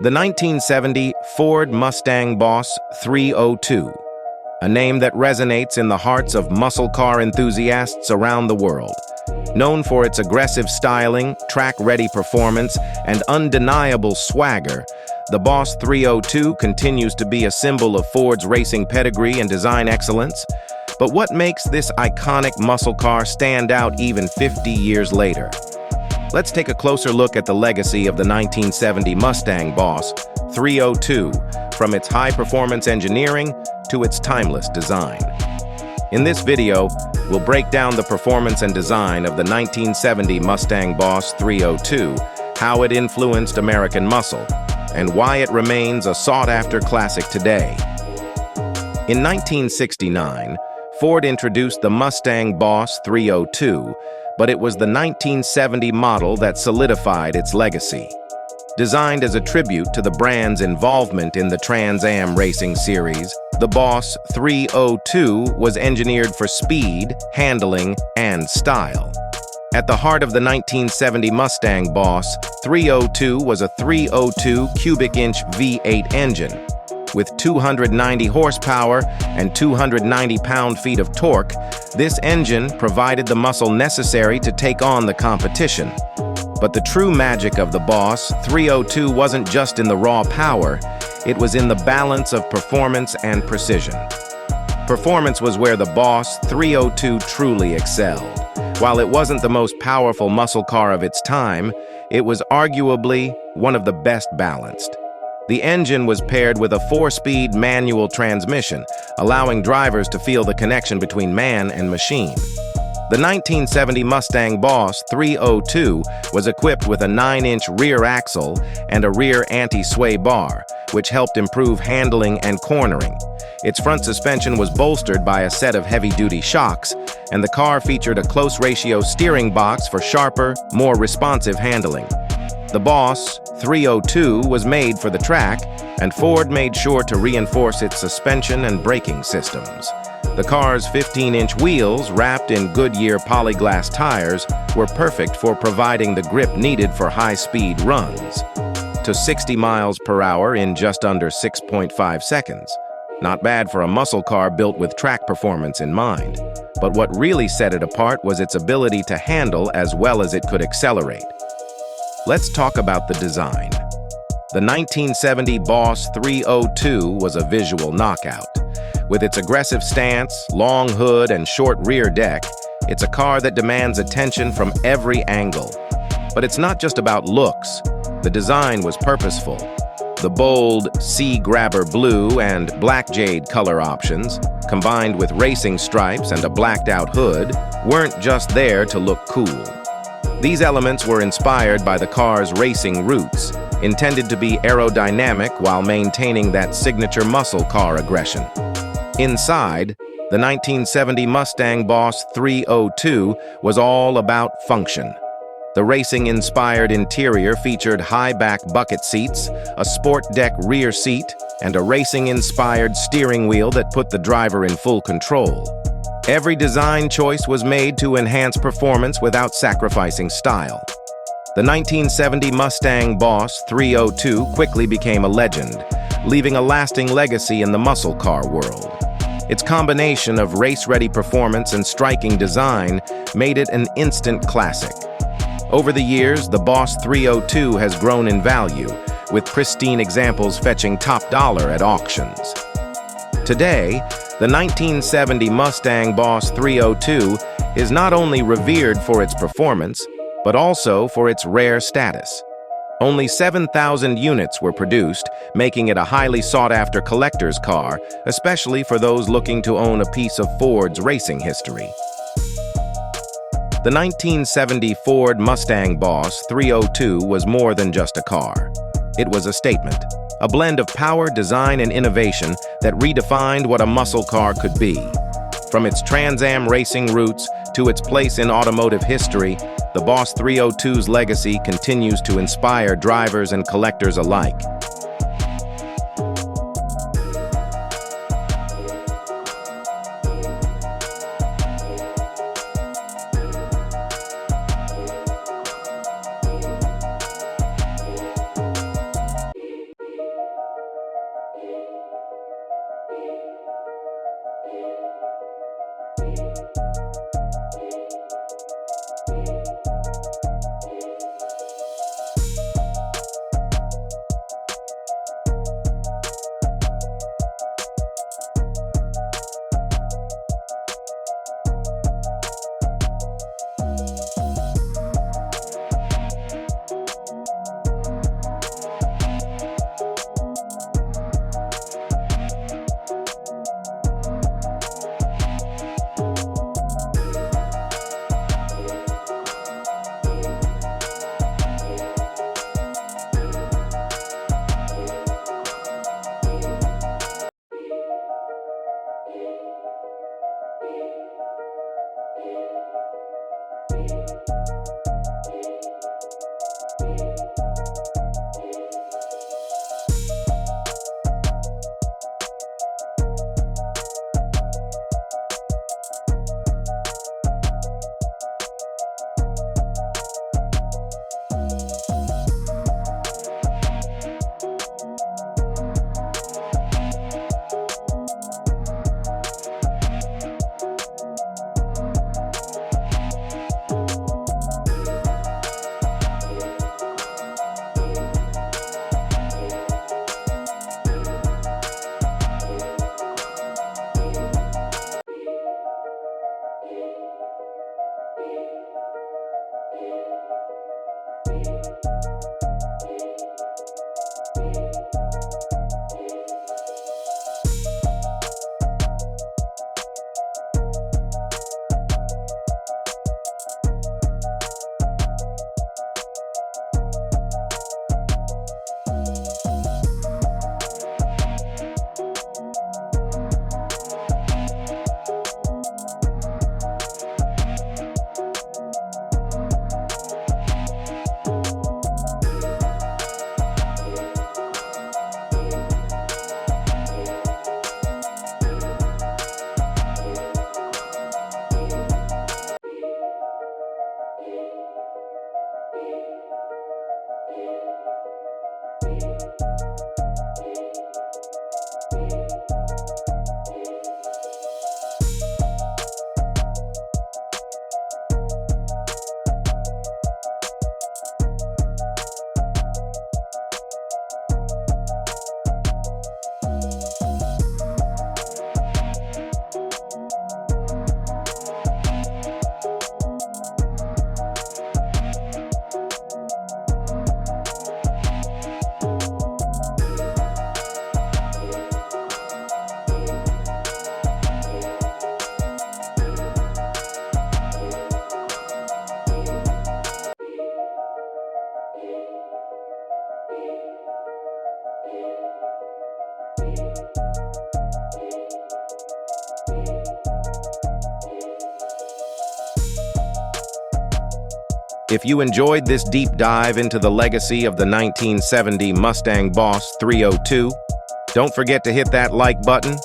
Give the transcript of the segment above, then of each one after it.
The 1970 Ford Mustang Boss 302, a name that resonates in the hearts of muscle car enthusiasts around the world. Known for its aggressive styling, track-ready performance, and undeniable swagger, the Boss 302 continues to be a symbol of Ford's racing pedigree and design excellence. But what makes this iconic muscle car stand out even 50 years later? Let's take a closer look at the legacy of the 1970 Mustang Boss 302, from its high-performance engineering to its timeless design. In this video, we'll break down the performance and design of the 1970 Mustang Boss 302, how it influenced American muscle, and why it remains a sought-after classic today. In 1969, Ford introduced the Mustang Boss 302, but it was the 1970 model that solidified its legacy. Designed as a tribute to the brand's involvement in the Trans Am racing series, the Boss 302 was engineered for speed, handling, and style. At the heart of the 1970 Mustang Boss 302 was a 302 cubic-inch V8 engine. With 290 horsepower and 290 pound-feet of torque, this engine provided the muscle necessary to take on the competition. But the true magic of the Boss 302 wasn't just in the raw power, it was in the balance of performance and precision. Performance was where the Boss 302 truly excelled. While it wasn't the most powerful muscle car of its time, it was arguably one of the best balanced. The engine was paired with a 4-speed manual transmission, allowing drivers to feel the connection between man and machine. The 1970 Mustang Boss 302 was equipped with a 9-inch rear axle and a rear anti-sway bar, which helped improve handling and cornering. Its front suspension was bolstered by a set of heavy-duty shocks, and the car featured a close-ratio steering box for sharper, more responsive handling. The Boss 302 was made for the track, and Ford made sure to reinforce its suspension and braking systems. The car's 15-inch wheels, wrapped in Goodyear polyglass tires, were perfect for providing the grip needed for high-speed runs, to 60 miles per hour in just under 6.5 seconds. Not bad for a muscle car built with track performance in mind. But what really set it apart was its ability to handle as well as it could accelerate. Let's talk about the design. The 1970 Boss 302 was a visual knockout. With its aggressive stance, long hood, and short rear deck, it's a car that demands attention from every angle. But it's not just about looks. The design was purposeful. The bold sea grabber blue and black jade color options, combined with racing stripes and a blacked-out hood, weren't just there to look cool. These elements were inspired by the car's racing roots, intended to be aerodynamic while maintaining that signature muscle car aggression. Inside, the 1970 Mustang Boss 302 was all about function. The racing-inspired interior featured high-back bucket seats, a sport deck rear seat, and a racing-inspired steering wheel that put the driver in full control. Every design choice was made to enhance performance without sacrificing style. The 1970 Mustang Boss 302 quickly became a legend, leaving a lasting legacy in the muscle car world. Its combination of race-ready performance and striking design made it an instant classic. Over the years, the Boss 302 has grown in value, with pristine examples fetching top dollar at auctions. Today, the 1970 Mustang Boss 302 is not only revered for its performance, but also for its rare status. Only 7,000 units were produced, making it a highly sought-after collector's car, especially for those looking to own a piece of Ford's racing history. The 1970 Ford Mustang Boss 302 was more than just a car. It was a statement, a blend of power, design, and innovation that redefined what a muscle car could be. From its Trans Am racing roots to its place in automotive history, the Boss 302's legacy continues to inspire drivers and collectors alike. If you enjoyed this deep dive into the legacy of the 1970 Mustang Boss 302, don't forget to hit that like button,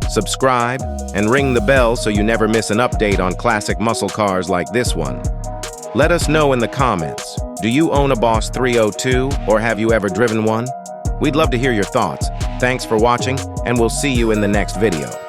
subscribe, and ring the bell so you never miss an update on classic muscle cars like this one. Let us know in the comments, do you own a Boss 302 or have you ever driven one? We'd love to hear your thoughts. Thanks for watching, and we'll see you in the next video.